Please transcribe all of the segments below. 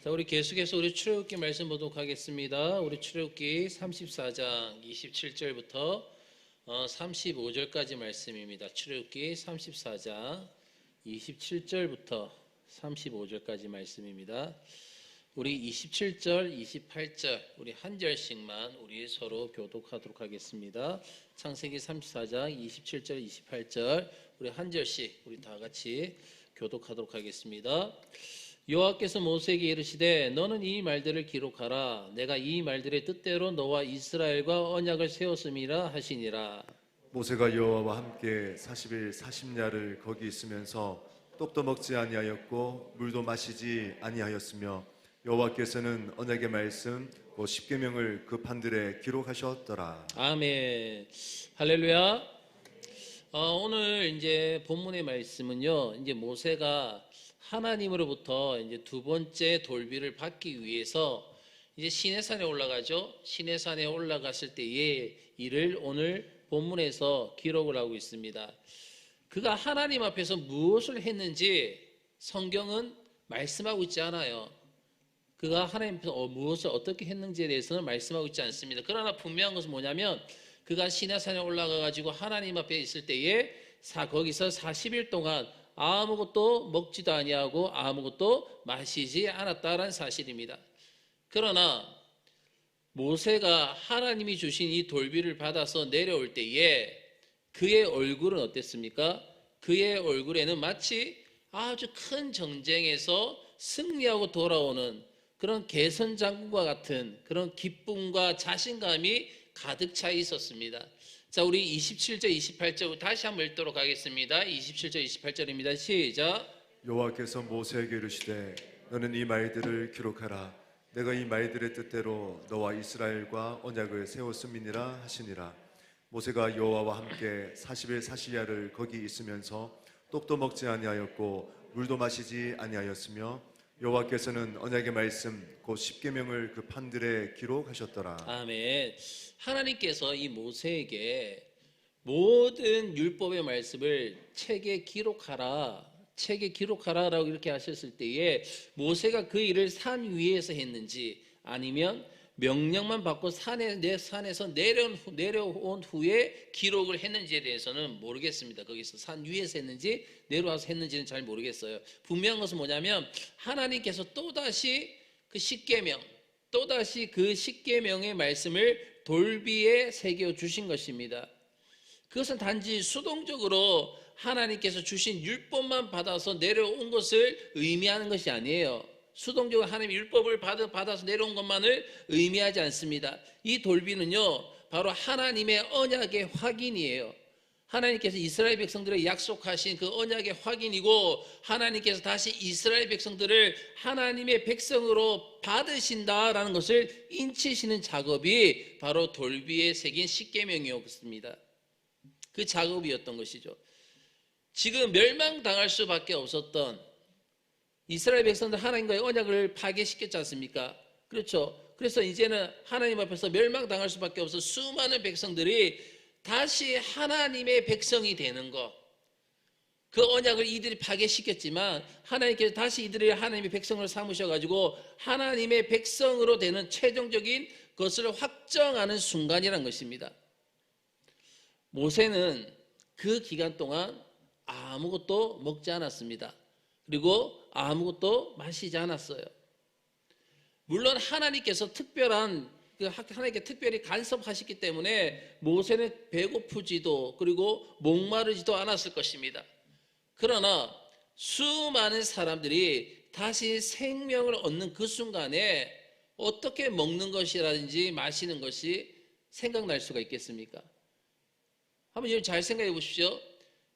자, 우리 계속해서 우리 출애굽기 말씀 보도록 하겠습니다. 우리 출애굽기 34장 27절부터 35절까지 말씀입니다. 출애굽기 34장 27절부터 35절까지 말씀입니다. 우리 27절, 28절 우리 한 절씩만 우리 서로 교독하도록 하겠습니다. 창세기 34장 27절, 28절 우리 한 절씩 우리 다 같이 교독하도록 하겠습니다. 여호와께서 모세에게 이르시되 너는 이 말들을 기록하라. 내가 이 말들의 뜻대로 너와 이스라엘과 언약을 세웠음이라 하시니라. 모세가 여호와와 함께 40일 40야를 거기 있으면서 떡도 먹지 아니하였고 물도 마시지 아니하였으며 여호와께서는 언약의 말씀 곧 십계명을 그 판들에 기록하셨더라. 아멘. 할렐루야. 오늘 이제 본문의 말씀은요. 이제 모세가 하나님으로부터 이제 두 번째 돌비를 받기 위해서 이제 시내산에 올라가죠. 시내산에 올라갔을 때의 일을 오늘 본문에서 기록을 하고 있습니다. 그가 하나님 앞에서 무엇을 했는지 성경은 말씀하고 있지 않아요. 그가 하나님 앞에서 무엇을 어떻게 했는지에 대해서는 말씀하고 있지 않습니다. 그러나 분명한 것은 뭐냐면 그가 시내산에 올라가 가지고 하나님 앞에 있을 때에 거기서 40일 동안 아무것도 먹지도 아니하고 아무것도 마시지 않았다라는 사실입니다. 그러나 모세가 하나님이 주신 이 돌비를 받아서 내려올 때에 그의 얼굴은 어땠습니까? 그의 얼굴에는 마치 아주 큰 전쟁에서 승리하고 돌아오는 그런 개선장군과 같은 그런 기쁨과 자신감이 가득 차 있었습니다. 자, 우리 27절, 28절 다시 한번 읽도록 하겠습니다. 27절, 28절입니다. 시작. 여호와께서 모세에게 이르시되 너는 이 말들을 기록하라. 내가 이 말들의 뜻대로 너와 이스라엘과 언약을 세웠음이니라 하시니라. 모세가 여호와와 함께 40일 40야를 거기 있으면서 떡도 먹지 아니하였고 물도 마시지 아니하였으며 여호와께서는 언약의 말씀 곧 십계명을 그 판들에 기록하셨더라. 아멘. 하나님께서 이 모세에게 모든 율법의 말씀을 책에 기록하라라고 이렇게 하셨을 때에 모세가 그 일을 산 위에서 했는지 아니면 명령만 받고 산에서 내려온 후에 기록을 했는지에 대해서는 모르겠습니다. 거기서 산 위에서 했는지 내려와서 했는지는 잘 모르겠어요. 분명한 것은 뭐냐면 하나님께서 또다시 그 십계명의 말씀을 돌비에 새겨 주신 것입니다. 그것은 단지 수동적으로 하나님께서 주신 율법만 받아서 내려온 것을 의미하는 것이 아니에요. 수동적으로 하나님의 율법을 받아서 내려온 것만을 의미하지 않습니다. 이 돌비는요, 바로 하나님의 언약의 확인이에요. 하나님께서 이스라엘 백성들에게 약속하신 그 언약의 확인이고 하나님께서 다시 이스라엘 백성들을 하나님의 백성으로 받으신다라는 것을 인치시는 작업이 바로 돌비에 새긴 십계명이었습니다. 그 작업이었던 것이죠. 지금 멸망당할 수밖에 없었던 이스라엘 백성들 하나님과의 언약을 파괴시켰지 않습니까? 그렇죠. 그래서 이제는 하나님 앞에서 멸망당할 수밖에 없어 수많은 백성들이 다시 하나님의 백성이 되는 것, 그 언약을 이들이 파괴시켰지만 하나님께서 다시 이들을 하나님의 백성으로 삼으셔가지고 하나님의 백성으로 되는 최종적인 것을 확정하는 순간이란 것입니다. 모세는 그 기간 동안 아무것도 먹지 않았습니다. 그리고 아무것도 마시지 않았어요. 물론 하나님께서 하나님께 특별히 간섭하셨기 때문에 모세는 배고프지도 그리고 목마르지도 않았을 것입니다. 그러나 수많은 사람들이 다시 생명을 얻는 그 순간에 어떻게 먹는 것이라든지 마시는 것이 생각날 수가 있겠습니까? 한번 여러분 잘 생각해 보십시오.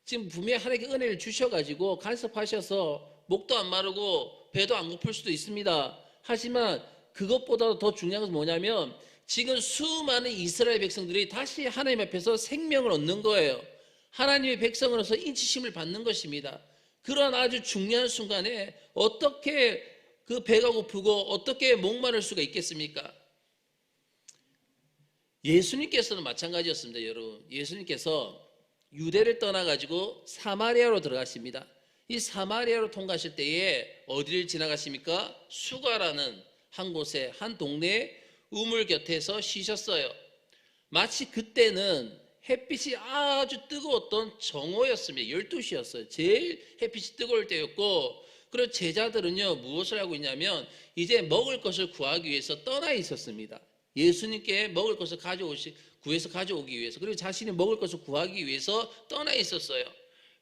지금 분명히 하나님께 은혜를 주셔가지고 간섭하셔서 목도 안 마르고 배도 안 고플 수도 있습니다. 하지만 그것보다 더 중요한 것은 뭐냐면 지금 수많은 이스라엘 백성들이 다시 하나님 앞에서 생명을 얻는 거예요. 하나님의 백성으로서 인치심을 받는 것입니다. 그런 아주 중요한 순간에 어떻게 그 배가 고프고 어떻게 목마를 수가 있겠습니까? 예수님께서는 마찬가지였습니다. 여러분, 예수님께서 유대를 떠나가지고 사마리아로 들어가십니다. 이 사마리아로 통과하실 때에 어디를 지나가십니까? 수가라는 한 곳에, 한 동네 우물 곁에서 쉬셨어요. 마치 그때는 햇빛이 아주 뜨거웠던 정오였습니다. 12시였어요. 제일 햇빛이 뜨거울 때였고, 그리고 제자들은요, 무엇을 하고 있냐면 이제 먹을 것을 구하기 위해서 떠나 있었습니다. 예수님께 먹을 것을 구해서 가져오기 위해서, 그리고 자신이 먹을 것을 구하기 위해서 떠나 있었어요.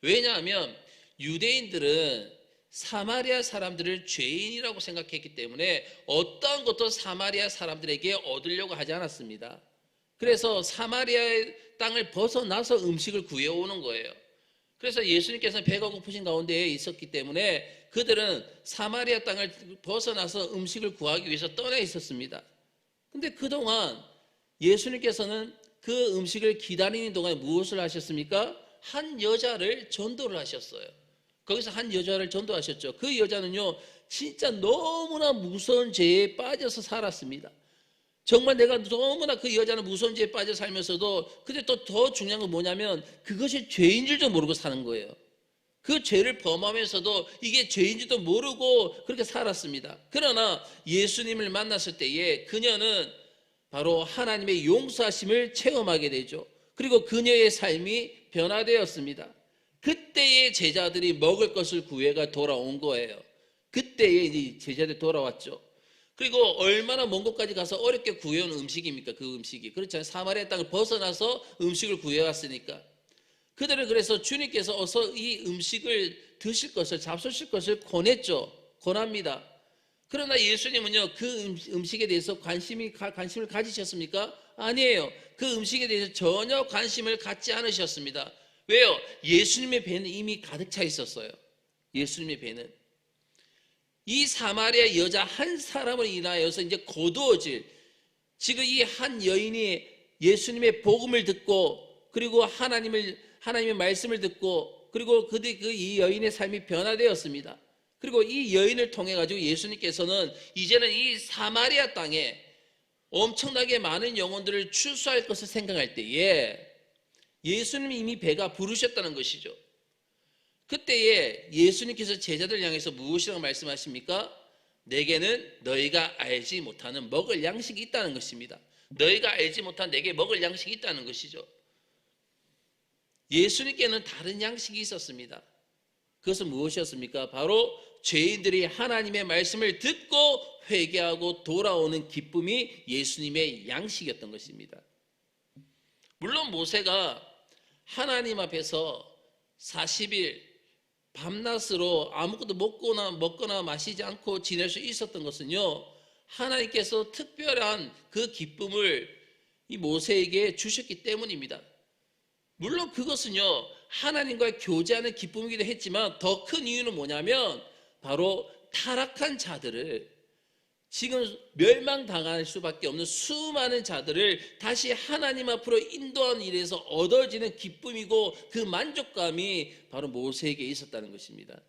왜냐하면 유대인들은 사마리아 사람들을 죄인이라고 생각했기 때문에 어떠한 것도 사마리아 사람들에게 얻으려고 하지 않았습니다. 그래서 사마리아의 땅을 벗어나서 음식을 구해오는 거예요. 그래서 예수님께서는 배가 고프신 가운데에 있었기 때문에 그들은 사마리아 땅을 벗어나서 음식을 구하기 위해서 떠나 있었습니다. 근데 그동안 예수님께서는 그 음식을 기다리는 동안에 무엇을 하셨습니까? 한 여자를 전도를 하셨어요. 거기서 한 여자를 전도하셨죠. 그 여자는요, 진짜 너무나 무서운 죄에 빠져서 살았습니다. 정말 내가 너무나 그 여자는 무서운 죄에 빠져 살면서도, 근데 또 더 중요한 건 뭐냐면 그것이 죄인 줄도 모르고 사는 거예요. 그 죄를 범하면서도 이게 죄인지도 모르고 그렇게 살았습니다. 그러나 예수님을 만났을 때에 그녀는 바로 하나님의 용서하심을 체험하게 되죠. 그리고 그녀의 삶이 변화되었습니다. 그때의 제자들이 먹을 것을 구해가 돌아온 거예요. 그때의 이제 제자들이 돌아왔죠. 그리고 얼마나 먼 곳까지 가서 어렵게 구해온 음식입니까? 그 음식이. 그렇잖아요. 사마리아 땅을 벗어나서 음식을 구해왔으니까. 그들은 그래서 주님께서 어서 이 음식을 드실 것을, 잡수실 것을 권했죠. 권합니다. 그러나 예수님은요, 그 음식에 대해서 관심을 가지셨습니까? 아니에요. 그 음식에 대해서 전혀 관심을 갖지 않으셨습니다. 왜요? 예수님의 배는 이미 가득 차 있었어요. 예수님의 배는. 이 사마리아 여자 한 사람을 인하여서 이제 거두어질, 지금 이 한 여인이 예수님의 복음을 듣고, 그리고 하나님의 말씀을 듣고, 그리고 이 여인의 삶이 변화되었습니다. 그리고 이 여인을 통해 가지고 예수님께서는 이제는 이 사마리아 땅에 엄청나게 많은 영혼들을 추수할 것을 생각할 때에 예수님이 이미 배가 부르셨다는 것이죠. 그때에 예수님께서 제자들 향해서 무엇이라고 말씀하십니까? 내게는 너희가 알지 못하는 먹을 양식이 있다는 것입니다. 너희가 알지 못한 내게 먹을 양식이 있다는 것이죠. 예수님께는 다른 양식이 있었습니다. 그것은 무엇이었습니까? 바로 죄인들이 하나님의 말씀을 듣고 회개하고 돌아오는 기쁨이 예수님의 양식이었던 것입니다. 물론 모세가 하나님 앞에서 40일 밤낮으로 아무것도 먹거나 마시지 않고 지낼 수 있었던 것은요, 하나님께서 특별한 그 기쁨을 이 모세에게 주셨기 때문입니다. 물론 그것은요, 하나님과 교제하는 기쁨이기도 했지만 더 큰 이유는 뭐냐면 바로 타락한 자들을, 지금 멸망당할 수밖에 없는 수많은 자들을 다시 하나님 앞으로 인도하는 일에서 얻어지는 기쁨이고, 그 만족감이 바로 모세에게 있었다는 것입니다.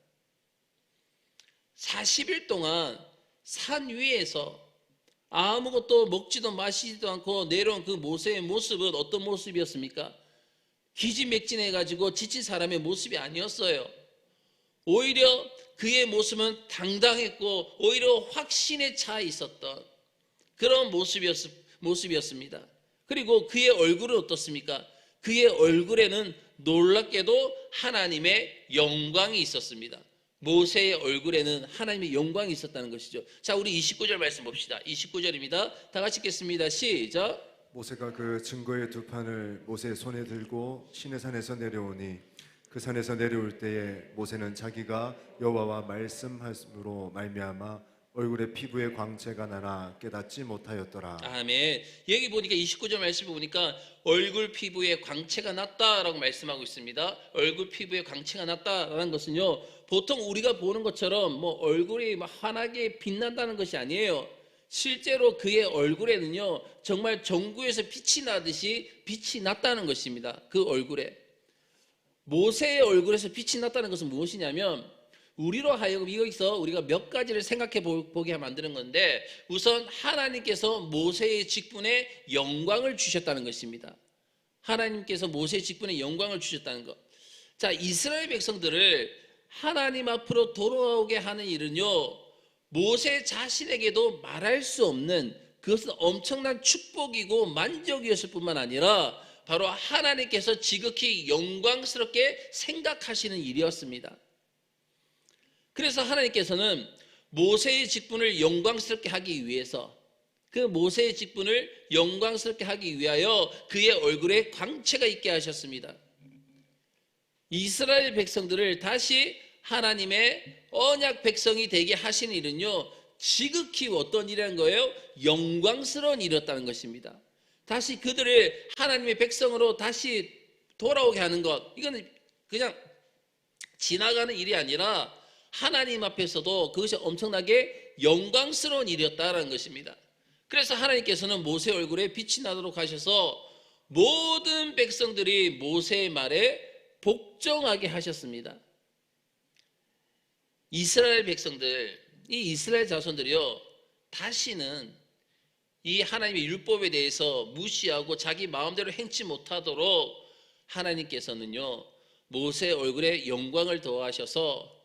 40일 동안 산 위에서 아무것도 먹지도 마시지도 않고 내려온 그 모세의 모습은 어떤 모습이었습니까? 기진맥진해가지고 지친 사람의 모습이 아니었어요. 오히려 그의 모습은 당당했고 오히려 확신에 차 있었던 그런 모습이었습니다. 그리고 그의 얼굴은 어떻습니까? 그의 얼굴에는 놀랍게도 하나님의 영광이 있었습니다. 모세의 얼굴에는 하나님의 영광이 있었다는 것이죠. 자, 우리 29절 말씀 봅시다. 29절입니다. 다 같이 읽겠습니다. 시작. 모세가 그 증거의 두 판을 모세의 손에 들고 시내산에서 내려오니 그 산에서 내려올 때에 모세는 자기가 여호와와 말씀함으로 말미암아 얼굴에 피부에 광채가 나나 깨닫지 못하였더라. 아멘. 여기 보니까 29절 말씀 보니까 얼굴 피부에 광채가 났다라고 말씀하고 있습니다. 얼굴 피부에 광채가 났다라는 것은요, 보통 우리가 보는 것처럼 뭐 얼굴이 환하게 빛난다는 것이 아니에요. 실제로 그의 얼굴에는요, 정말 전구에서 빛이 나듯이 빛이 났다는 것입니다. 그 얼굴에. 모세의 얼굴에서 빛이 났다는 것은 무엇이냐면, 우리로 하여금 여기서 우리가 몇 가지를 생각해 보게 만드는 건데, 우선 하나님께서 모세의 직분에 영광을 주셨다는 것입니다. 하나님께서 모세의 직분에 영광을 주셨다는 것. 자, 이스라엘 백성들을 하나님 앞으로 돌아오게 하는 일은요, 모세 자신에게도 말할 수 없는, 그것은 엄청난 축복이고 만족이었을 뿐만 아니라 바로 하나님께서 지극히 영광스럽게 생각하시는 일이었습니다. 그래서 하나님께서는 모세의 직분을 영광스럽게 하기 위해서, 그 모세의 직분을 영광스럽게 하기 위하여 그의 얼굴에 광채가 있게 하셨습니다. 이스라엘 백성들을 다시 하나님의 언약 백성이 되게 하신 일은요, 지극히 어떤 일이라는 거예요? 영광스러운 일이었다는 것입니다. 다시 그들을 하나님의 백성으로 다시 돌아오게 하는 것, 이거는 그냥 지나가는 일이 아니라 하나님 앞에서도 그것이 엄청나게 영광스러운 일이었다는 것입니다. 그래서 하나님께서는 모세 얼굴에 빛이 나도록 하셔서 모든 백성들이 모세의 말에 복종하게 하셨습니다. 이스라엘 백성들, 이 이스라엘 자손들이요, 다시는 이 하나님의 율법에 대해서 무시하고 자기 마음대로 행치 못하도록 하나님께서는요, 모세 얼굴에 영광을 더하셔서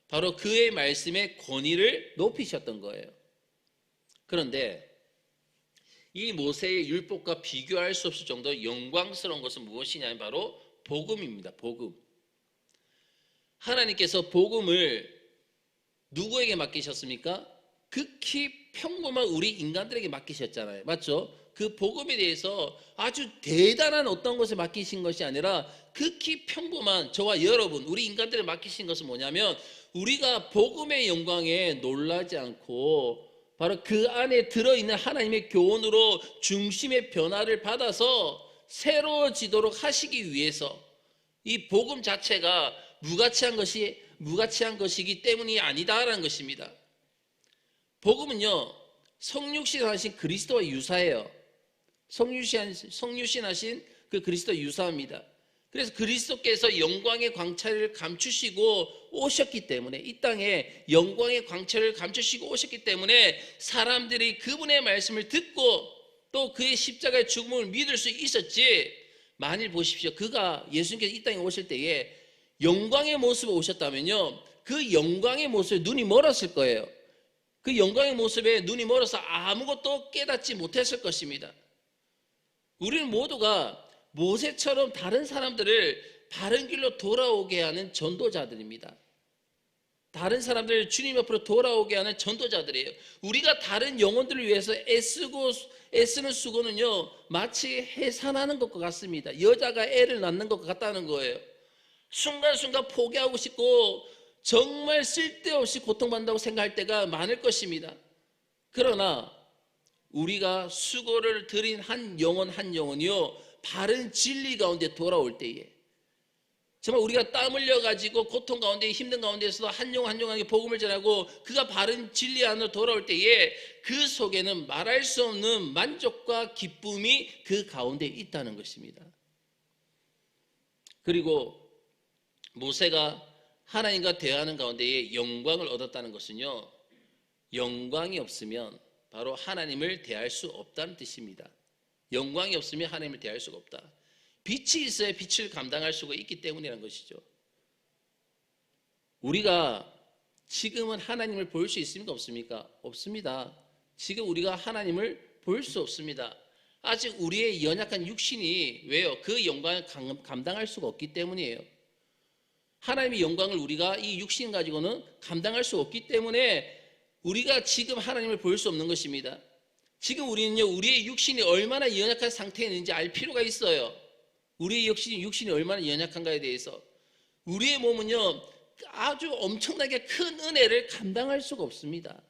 바로 그의 말씀의 권위를 높이셨던 거예요. 그런데 이 모세의 율법과 비교할 수 없을 정도로 영광스러운 것은 무엇이냐면 바로 복음입니다. 복음. 하나님께서 복음을 누구에게 맡기셨습니까? 극히 평범한 우리 인간들에게 맡기셨잖아요. 맞죠? 그 복음에 대해서 아주 대단한 어떤 것을 맡기신 것이 아니라 극히 평범한 저와 여러분, 우리 인간들에게 맡기신 것은 뭐냐면, 우리가 복음의 영광에 놀라지 않고 바로 그 안에 들어있는 하나님의 교훈으로 중심의 변화를 받아서 새로워지도록 하시기 위해서, 이 복음 자체가 무가치한 것이기 때문이 아니다라는 것입니다. 복음은요, 성육신하신 그리스도와 유사해요. 성육신하신 그 그리스도와 유사합니다. 그래서 그리스도께서 영광의 광채를 감추시고 오셨기 때문에, 이 땅에 영광의 광채를 감추시고 오셨기 때문에 사람들이 그분의 말씀을 듣고 또 그의 십자가의 죽음을 믿을 수 있었지, 만일 보십시오, 그가 예수님께서 이 땅에 오실 때에 영광의 모습에 오셨다면요, 그 영광의 모습에 눈이 멀었을 거예요. 그 영광의 모습에 눈이 멀어서 아무것도 깨닫지 못했을 것입니다. 우리는 모두가 모세처럼 다른 사람들을 바른 길로 돌아오게 하는 전도자들입니다. 다른 사람들을 주님 앞으로 돌아오게 하는 전도자들이에요. 우리가 다른 영혼들을 위해서 애쓰는 수고는요, 마치 해산하는 것과 같습니다. 여자가 애를 낳는 것과 같다는 거예요. 순간순간 포기하고 싶고 정말 쓸데없이 고통받는다고 생각할 때가 많을 것입니다. 그러나 우리가 수고를 들인 한 영혼이요, 바른 진리 가운데 돌아올 때에, 정말 우리가 땀 흘려가지고 고통 가운데, 힘든 가운데서도 한 영혼 한 영혼에게 복음을 전하고 그가 바른 진리 안으로 돌아올 때에 그 속에는 말할 수 없는 만족과 기쁨이 그 가운데 있다는 것입니다. 그리고 모세가 하나님과 대화하는 가운데에 영광을 얻었다는 것은요, 영광이 없으면 바로 하나님을 대할 수 없다는 뜻입니다. 영광이 없으면 하나님을 대할 수가 없다. 빛이 있어야 빛을 감당할 수가 있기 때문이라는 것이죠. 우리가 지금은 하나님을 볼 수 있습니까? 없습니까? 없습니다. 지금 우리가 하나님을 볼 수 없습니다. 아직 우리의 연약한 육신이, 왜요? 그 영광을 감당할 수가 없기 때문이에요. 하나님의 영광을 우리가 이 육신 가지고는 감당할 수 없기 때문에 우리가 지금 하나님을 볼 수 없는 것입니다. 지금 우리는요, 우리의 육신이 얼마나 연약한 상태에 있는지 알 필요가 있어요. 우리의 육신이 얼마나 연약한가에 대해서. 우리의 몸은요, 아주 엄청나게 큰 은혜를 감당할 수가 없습니다.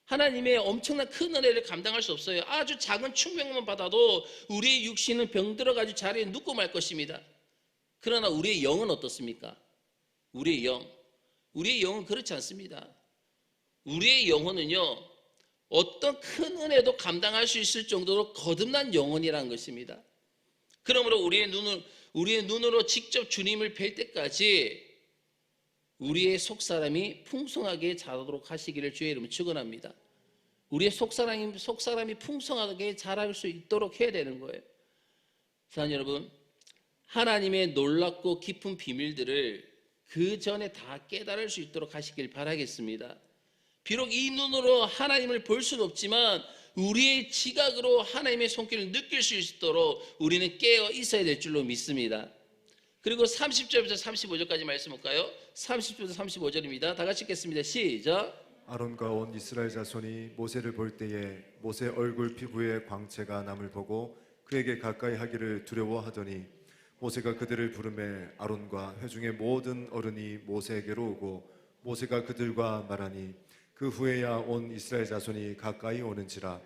하나님의 엄청난 큰 은혜를 감당할 수 없어요. 아주 작은 충격만 받아도 우리의 육신은 병들어가지고 자리에 눕고 말 것입니다. 그러나 우리의 영은 어떻습니까? 우리의 영은 그렇지 않습니다. 우리의 영혼은요, 어떤 큰 은혜도 감당할 수 있을 정도로 거듭난 영혼이라는 것입니다. 그러므로 우리의 눈으로 직접 주님을 뵐 때까지 우리의 속사람이 풍성하게 자라도록 하시기를 주의 이름으로 축원합니다. 우리의 속사람이 풍성하게 자랄 수 있도록 해야 되는 거예요. 사랑하는 여러분, 하나님의 놀랍고 깊은 비밀들을 그 전에 다 깨달을 수 있도록 하시길 바라겠습니다. 비록 이 눈으로 하나님을 볼 수는 없지만 우리의 지각으로 하나님의 손길을 느낄 수 있도록 우리는 깨어 있어야 될 줄로 믿습니다. 그리고 30절부터 35절까지 말씀 볼까요? 30절부터 35절입니다. 다 같이 읽겠습니다. 시작. 아론과 온 이스라엘 자손이 모세를 볼 때에 모세 얼굴 피부에 광채가 남을 보고 그에게 가까이 하기를 두려워하더니 모세가 그들을 부르매 아론과 회중의 모든 어른이 모세에게로 오고 모세가 그들과 말하니 그 후에야 온 이스라엘 자손이 가까이 오는지라.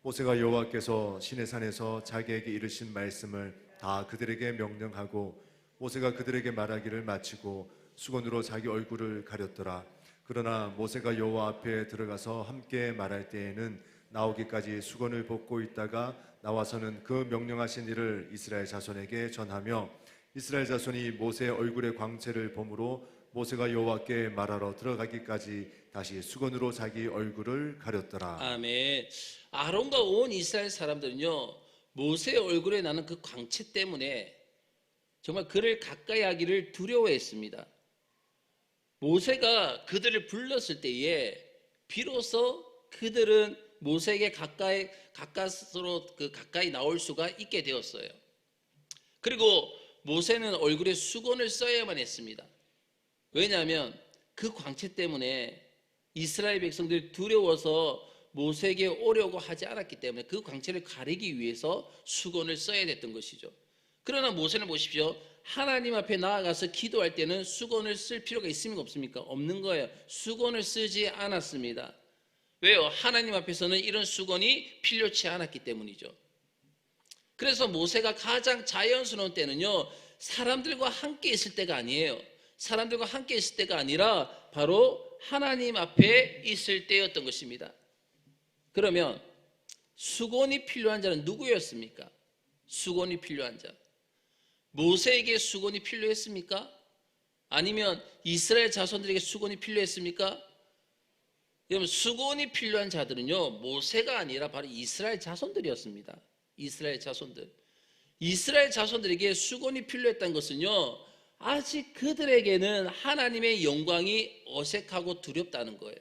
모세가 여호와께서 시내산에서 자기에게 이르신 말씀을 다 그들에게 명령하고 모세가 그들에게 말하기를 마치고 수건으로 자기 얼굴을 가렸더라. 그러나 모세가 여호와 앞에 들어가서 함께 말할 때에는 나오기까지 수건을 벗고 있다가 나와서는 그 명령하신 일을 이스라엘 자손에게 전하며 이스라엘 자손이 모세의 얼굴의 광채를 보므로 모세가 여호와께 말하러 들어가기까지 다시 수건으로 자기 얼굴을 가렸더라. 아멘. 아론과 온 이스라엘 사람들은요, 모세의 얼굴에 나는 그 광채 때문에 정말 그를 가까이 하기를 두려워했습니다. 모세가 그들을 불렀을 때에 비로소 그들은 모세에게 가까이 나올 수가 있게 되었어요. 그리고 모세는 얼굴에 수건을 써야만 했습니다. 왜냐하면 그 광채 때문에 이스라엘 백성들이 두려워서 모세에게 오려고 하지 않았기 때문에 그 광채를 가리기 위해서 수건을 써야 됐던 것이죠. 그러나 모세는 보십시오. 하나님 앞에 나아가서 기도할 때는 수건을 쓸 필요가 있습니까? 없습니까? 없는 거예요. 수건을 쓰지 않았습니다. 왜요? 하나님 앞에서는 이런 수건이 필요치 않았기 때문이죠. 그래서 모세가 가장 자연스러운 때는요, 사람들과 함께 있을 때가 아니에요. 사람들과 함께 있을 때가 아니라 바로 하나님 앞에 있을 때였던 것입니다. 그러면 수건이 필요한 자는 누구였습니까? 수건이 필요한 자. 모세에게 수건이 필요했습니까? 아니면 이스라엘 자손들에게 수건이 필요했습니까? 여러분, 수건이 필요한 자들은요, 모세가 아니라 바로 이스라엘 자손들이었습니다. 이스라엘 자손들. 이스라엘 자손들에게 수건이 필요했다는 것은요, 아직 그들에게는 하나님의 영광이 어색하고 두렵다는 거예요.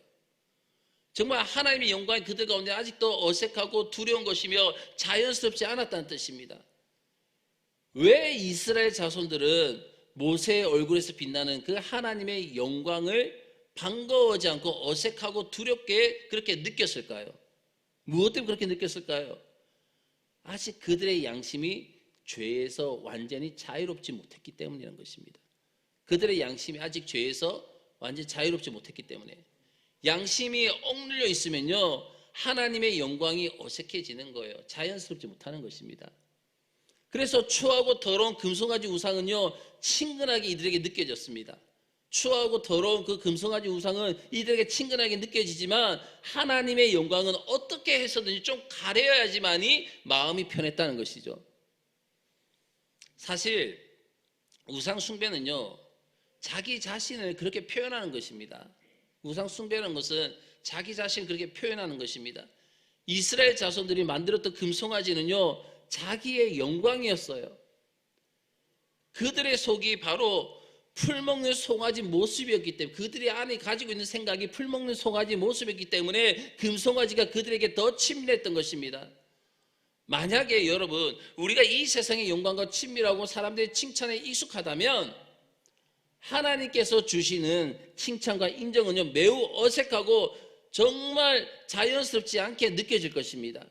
정말 하나님의 영광이 그들 가운데 아직도 어색하고 두려운 것이며 자연스럽지 않았다는 뜻입니다. 왜 이스라엘 자손들은 모세의 얼굴에서 빛나는 그 하나님의 영광을 반가워하지 않고 어색하고 두렵게 그렇게 느꼈을까요? 무엇 때문에 그렇게 느꼈을까요? 아직 그들의 양심이 죄에서 완전히 자유롭지 못했기 때문이라는 것입니다. 그들의 양심이 아직 죄에서 완전히 자유롭지 못했기 때문에. 양심이 억눌려 있으면요, 하나님의 영광이 어색해지는 거예요. 자연스럽지 못하는 것입니다. 그래서 추하고 더러운 금송아지 우상은요, 친근하게 이들에게 느껴졌습니다. 추하고 더러운 그 금송아지 우상은 이들에게 친근하게 느껴지지만 하나님의 영광은 어떻게 해서든지 좀 가려야지만이 마음이 편했다는 것이죠. 사실 우상 숭배는요, 자기 자신을 그렇게 표현하는 것입니다. 우상 숭배라는 것은 자기 자신을 그렇게 표현하는 것입니다. 이스라엘 자손들이 만들었던 금송아지는요, 자기의 영광이었어요. 그들의 속이 바로 풀먹는 송아지 모습이었기 때문에, 그들의 안에 가지고 있는 생각이 풀먹는 송아지 모습이었기 때문에 금송아지가 그들에게 더 친밀했던 것입니다. 만약에 여러분, 우리가 이 세상의 영광과 친밀하고 사람들의 칭찬에 익숙하다면 하나님께서 주시는 칭찬과 인정은요, 매우 어색하고 정말 자연스럽지 않게 느껴질 것입니다.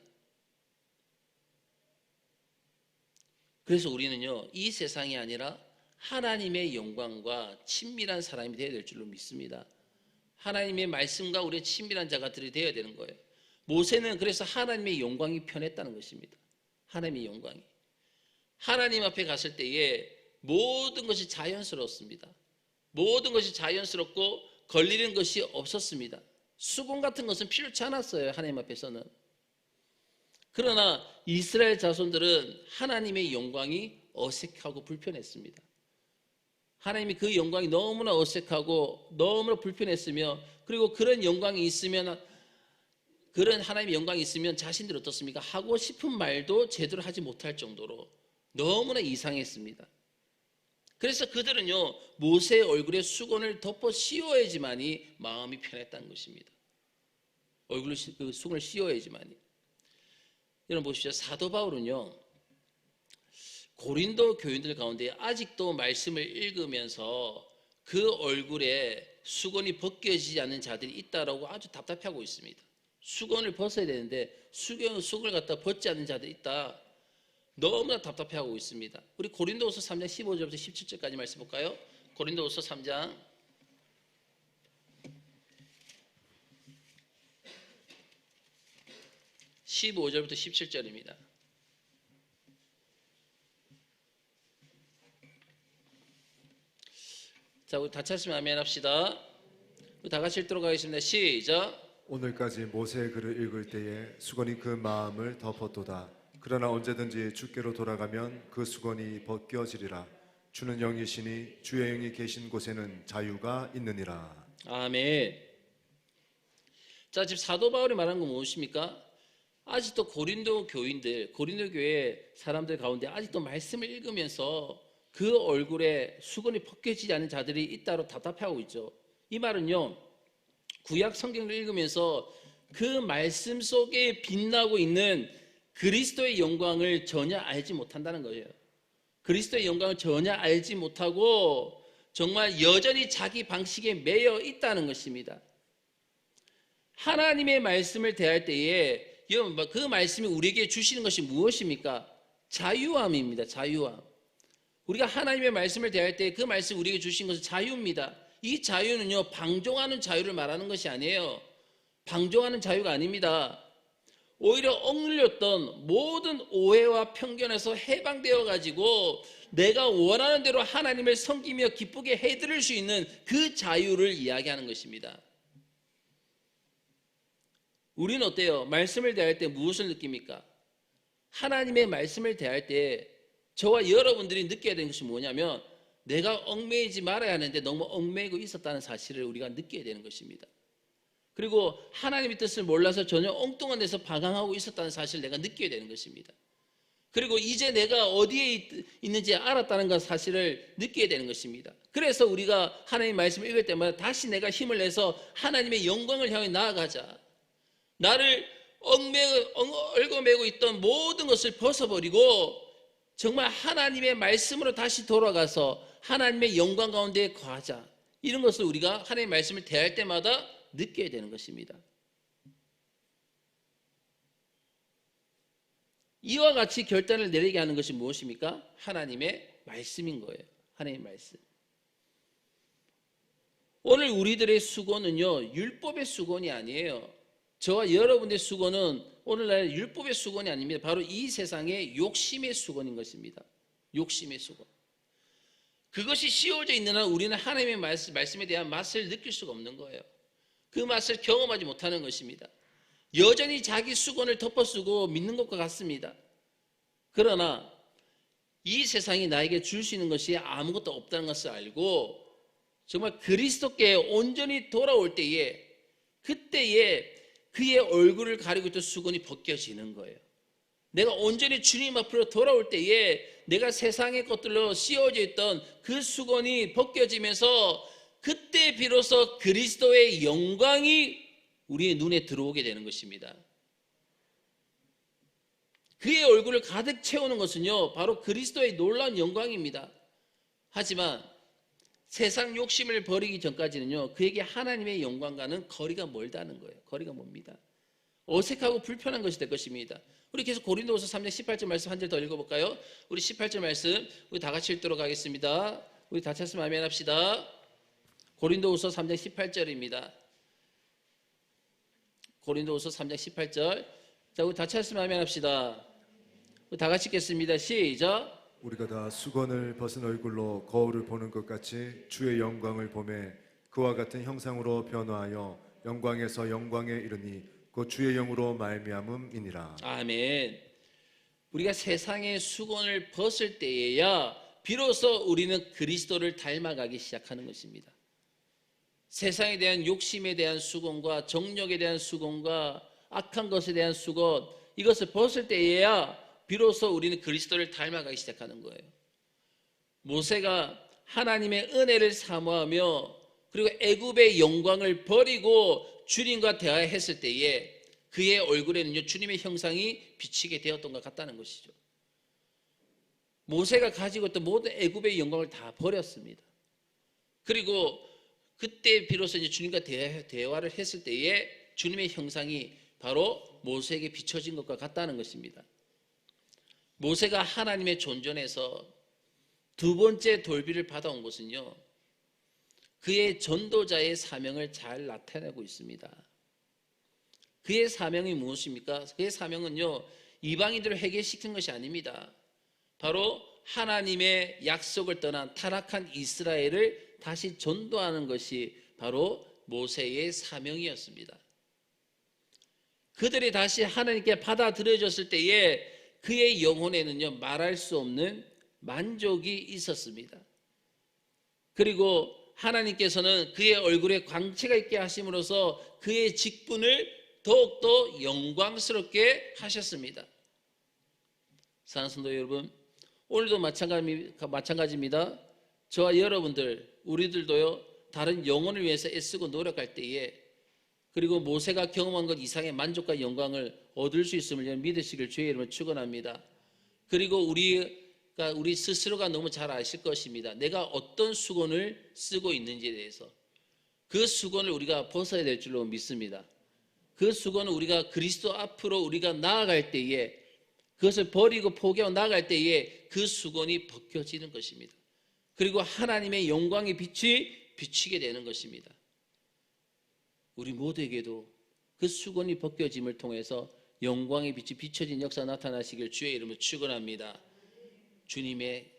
그래서 우리는요, 이 세상이 아니라 하나님의 영광과 친밀한 사람이 되어야 될 줄로 믿습니다. 하나님의 말씀과 우리의 친밀한 자가들이 되어야 되는 거예요. 모세는 그래서 하나님의 영광이 편했다는 것입니다. 하나님의 영광이. 하나님 앞에 갔을 때에 모든 것이 자연스러웠습니다. 모든 것이 자연스럽고 걸리는 것이 없었습니다. 수건 같은 것은 필요치 않았어요, 하나님 앞에서는. 그러나 이스라엘 자손들은 하나님의 영광이 어색하고 불편했습니다. 하나님이 그 영광이 너무나 어색하고 너무나 불편했으며, 그리고 그런 영광이 있으면, 그런 하나님의 영광이 있으면 자신들이 어떻습니까? 하고 싶은 말도 제대로 하지 못할 정도로 너무나 이상했습니다. 그래서 그들은요 모세의 얼굴에 수건을 덮어 씌워야지만이 마음이 편했다는 것입니다. 얼굴에 그 수건을 씌워야지만이. 여러분 보십시오. 사도 바울은요 고린도 교인들 가운데 아직도 말씀을 읽으면서 그 얼굴에 수건이 벗겨지지 않는 자들이 있다라고 아주 답답해하고 있습니다. 수건을 벗어야 되는데 수건을 갖다 벗지 않는 자들이 있다. 너무나 답답해하고 있습니다. 우리 고린도후서 3장 15절부터 17절까지 말씀 볼까요? 고린도후서 3장 15절부터 17절입니다. 자, 우리 다 찾으면 아멘 합시다. 우리 다 같이 읽도록 하겠습니다. 시작. 오늘까지 모세의 글을 읽을 때에 수건이 그 마음을 덮었도다. 그러나 언제든지 주께로 돌아가면 그 수건이 벗겨지리라. 주는 영이시니 주의 영이 계신 곳에는 자유가 있느니라. 아멘. 자, 지금 사도 바울이 말한 건 무엇입니까? 아직도 고린도 교인들, 고린도 교회 사람들 가운데 아직도 말씀을 읽으면서 그 얼굴에 수건이 벗겨지지 않은 자들이 있다로 답답해하고 있죠. 이 말은요, 구약 성경을 읽으면서 그 말씀 속에 빛나고 있는 그리스도의 영광을 전혀 알지 못한다는 거예요. 그리스도의 영광을 전혀 알지 못하고 정말 여전히 자기 방식에 매여 있다는 것입니다. 하나님의 말씀을 대할 때에 여러분 그 말씀이 우리에게 주시는 것이 무엇입니까? 자유함입니다. 자유함. 우리가 하나님의 말씀을 대할 때 그 말씀 우리에게 주신 것은 자유입니다. 이 자유는요 방종하는 자유를 말하는 것이 아니에요. 방종하는 자유가 아닙니다. 오히려 억눌렸던 모든 오해와 편견에서 해방되어 가지고 내가 원하는 대로 하나님을 섬기며 기쁘게 해드릴 수 있는 그 자유를 이야기하는 것입니다. 우리는 어때요? 말씀을 대할 때 무엇을 느낍니까? 하나님의 말씀을 대할 때 저와 여러분들이 느껴야 되는 것이 뭐냐면 내가 얽매이지 말아야 하는데 너무 얽매이고 있었다는 사실을 우리가 느껴야 되는 것입니다. 그리고 하나님의 뜻을 몰라서 전혀 엉뚱한 데서 방황하고 있었다는 사실을 내가 느껴야 되는 것입니다. 그리고 이제 내가 어디에 있는지 알았다는 것 사실을 느껴야 되는 것입니다. 그래서 우리가 하나님의 말씀을 읽을 때마다 다시 내가 힘을 내서 하나님의 영광을 향해 나아가자. 나를 얽어매고 있던 모든 것을 벗어버리고 정말 하나님의 말씀으로 다시 돌아가서 하나님의 영광 가운데 거하자. 이런 것을 우리가 하나님의 말씀을 대할 때마다 느껴야 되는 것입니다. 이와 같이 결단을 내리게 하는 것이 무엇입니까? 하나님의 말씀인 거예요. 하나님의 말씀. 오늘 우리들의 수건은요 율법의 수건이 아니에요. 저와 여러분의 수건은 오늘날 율법의 수건이 아닙니다. 바로 이 세상의 욕심의 수건인 것입니다. 욕심의 수건. 그것이 씌워져 있는 한 우리는 하나님의 말씀에 대한 맛을 느낄 수가 없는 거예요. 그 맛을 경험하지 못하는 것입니다. 여전히 자기 수건을 덮어쓰고 믿는 것과 같습니다. 그러나 이 세상이 나에게 줄 수 있는 것이 아무것도 없다는 것을 알고 정말 그리스도께 온전히 돌아올 때에 그때에 그의 얼굴을 가리고 있던 수건이 벗겨지는 거예요. 내가 온전히 주님 앞으로 돌아올 때에 내가 세상의 것들로 씌워져 있던 그 수건이 벗겨지면서 그때 비로소 그리스도의 영광이 우리의 눈에 들어오게 되는 것입니다. 그의 얼굴을 가득 채우는 것은요 바로 그리스도의 놀라운 영광입니다. 하지만 세상 욕심을 버리기 전까지는요 그에게 하나님의 영광과는 거리가 멀다는 거예요. 거리가 멉니다. 어색하고 불편한 것이 될 것입니다. 우리 계속 고린도후서 3장 18절 말씀 한 절 더 읽어볼까요? 우리 18절 말씀 우리 다 같이 읽도록 하겠습니다. 우리 다 찾으면 아멘 합시다. 고린도후서 3장 18절입니다. 고린도후서 3장 18절. 자, 우리 다 찾으면 아멘 합시다. 우리 다 같이 읽겠습니다. 시작. 우리가 다 수건을 벗은 얼굴로 거울을 보는 것 같이 주의 영광을 보매 그와 같은 형상으로 변화하여 영광에서 영광에 이르니 곧 주의 영으로 말미암음이니라. 아멘. 우리가 세상의 수건을 벗을 때에야 비로소 우리는 그리스도를 닮아가기 시작하는 것입니다. 세상에 대한 욕심에 대한 수건과 정욕에 대한 수건과 악한 것에 대한 수건 이것을 벗을 때에야 비로소 우리는 그리스도를 닮아가기 시작하는 거예요. 모세가 하나님의 은혜를 사모하며 그리고 애굽의 영광을 버리고 주님과 대화했을 때에 그의 얼굴에는요 주님의 형상이 비치게 되었던 것 같다는 것이죠. 모세가 가지고 있던 모든 애굽의 영광을 다 버렸습니다. 그리고 그때 비로소 이제 주님과 대화를 했을 때에 주님의 형상이 바로 모세에게 비춰진 것과 같다는 것입니다. 모세가 하나님의 존전에서 두 번째 돌비를 받아온 것은요, 그의 전도자의 사명을 잘 나타내고 있습니다. 그의 사명이 무엇입니까? 그의 사명은요, 이방인들을 회개시키는 것이 아닙니다. 바로 하나님의 약속을 떠난 타락한 이스라엘을 다시 전도하는 것이 바로 모세의 사명이었습니다. 그들이 다시 하나님께 받아들여졌을 때에 그의 영혼에는요 말할 수 없는 만족이 있었습니다. 그리고 하나님께서는 그의 얼굴에 광채가 있게 하심으로써 그의 직분을 더욱더 영광스럽게 하셨습니다. 사랑하는 성도 여러분, 오늘도 마찬가지입니다. 저와 여러분들, 우리들도요 다른 영혼을 위해서 애쓰고 노력할 때에 그리고 모세가 경험한 것 이상의 만족과 영광을 얻을 수 있음을 믿으시길 주의 이름으로 축원합니다. 그리고 우리 스스로가 너무 잘 아실 것입니다. 내가 어떤 수건을 쓰고 있는지에 대해서 그 수건을 우리가 벗어야 될 줄로 믿습니다. 그 수건은 우리가 그리스도 앞으로 우리가 나아갈 때에 그것을 버리고 포기하고 나아갈 때에 그 수건이 벗겨지는 것입니다. 그리고 하나님의 영광의 빛이 비치게 되는 것입니다. 우리 모두에게도 그 수건이 벗겨짐을 통해서 영광의 빛이 비춰진 역사 나타나시길 주의 이름으로 축원합니다. 주님의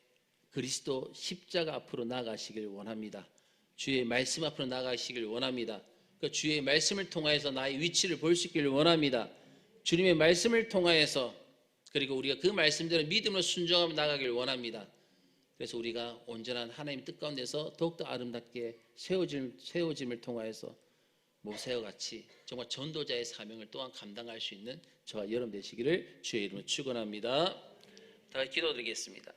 그리스도 십자가 앞으로 나아가시길 원합니다. 주의 말씀 앞으로 나아가시길 원합니다. 그 주의 말씀을 통하여서 나의 위치를 볼 수 있기를 원합니다. 주님의 말씀을 통하여서 그리고 우리가 그 말씀대로 믿음으로 순종하며 나가길 원합니다. 그래서 우리가 온전한 하나님의 뜻 가운데서 더욱더 아름답게 세워짐을 통하여서 모세와 같이 정말 전도자의 사명을 또한 감당할 수 있는 저와 여러분 되시기를 주의 이름으로 축원합니다. 다 기도드리겠습니다.